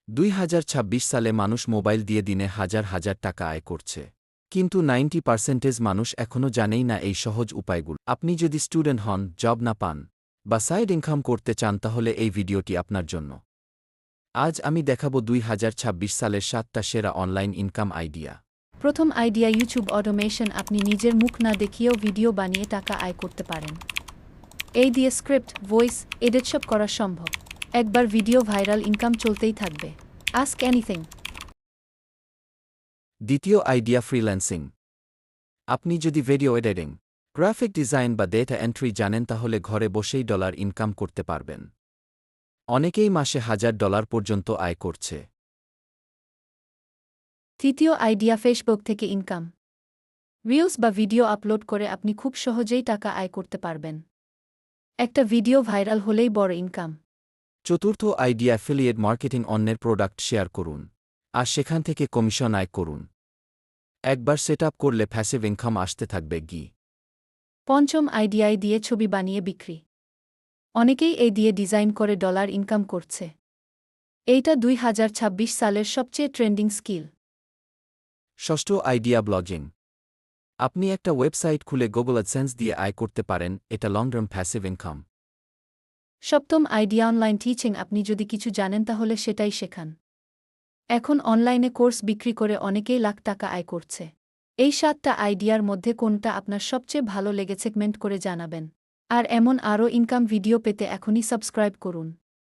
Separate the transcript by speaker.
Speaker 1: 2026 সালে মানুষ মোবাইল দিয়ে দিনে হাজার হাজার টাকা আয় করছে। কিন্তু 90% মানুষ এখনও জানেই না এই সহজ উপায়গুলো। আপনি যদি স্টুডেন্ট হন, জব না পান, বা সাইড ইনকাম করতে চান তাহলে এই ভিডিওটি আপনার জন্য। আজ আমি দেখাবো 2026 সালের 7টা সেরা অনলাইন ইনকাম আইডিয়া।
Speaker 2: প্রথম আইডিয়া ইউটিউব অটোমেশন। আপনি নিজের মুখ না দেখিয়েও ভিডিও বানিয়ে টাকা আয় করতে পারেন। এই দিয়ে স্ক্রিপ্ট, ভয়েস, এডিট সব করা সম্ভব। একবার ভিডিও ভাইরাল, ইনকাম চলতেই থাকবে। Ask anything.
Speaker 1: দ্বিতীয় আইডিয়া ফ্রিল্যান্সিং। আপনি যদি ভিডিও এডিটিং, গ্রাফিক ডিজাইন বা ডেটা এন্ট্রি জানেন তাহলে ঘরে বসেই ডলার ইনকাম করতে পারবেন। অনেকেই মাসে $1000 পর্যন্ত আয় করছে।
Speaker 2: তৃতীয় আইডিয়া ফেসবুক থেকে ইনকাম। রিলস বা ভিডিও আপলোড করে আপনি খুব সহজেই টাকা আয় করতে পারবেন। একটা ভিডিও ভাইরাল হলেই বড় ইনকাম।
Speaker 1: চতুর্থ আইডিয়া অ্যাফিলিয়েট মার্কেটিং। অন্যের প্রোডাক্ট শেয়ার করুন আর সেখান থেকে কমিশন আয় করুন। একবার সেট আপ করলে প্যাসিভ ইনকাম আসতে থাকবে।
Speaker 2: পঞ্চম আইডিয়ায় দিয়ে ছবি বানিয়ে বিক্রি। অনেকেই এই দিয়ে ডিজাইন করে ডলার ইনকাম করছে। এইটা 2026 সালের সবচেয়ে ট্রেন্ডিং স্কিল।
Speaker 1: ষষ্ঠ আইডিয়া ব্লগিং। আপনি একটা ওয়েবসাইট খুলে গুগল অ্যাডসেন্স দিয়ে আয় করতে পারেন। এটা লং টার্ম প্যাসিভ ইনকাম।
Speaker 2: সপ্তম আইডিয়া অনলাইন টিচিং। আপনি যদি কিছু জানেন তাহলে সেটাই শেখান। এখন অনলাইনে কোর্স বিক্রি করে অনেকেই লাখ টাকা আয় করছে। এই 7টা আইডিয়ার মধ্যে কোনটা আপনার সবচেয়ে ভালো লেগেছে কমেন্ট করে জানাবেন। আর এমন আরও ইনকাম ভিডিও পেতে এখনই সাবস্ক্রাইব করুন।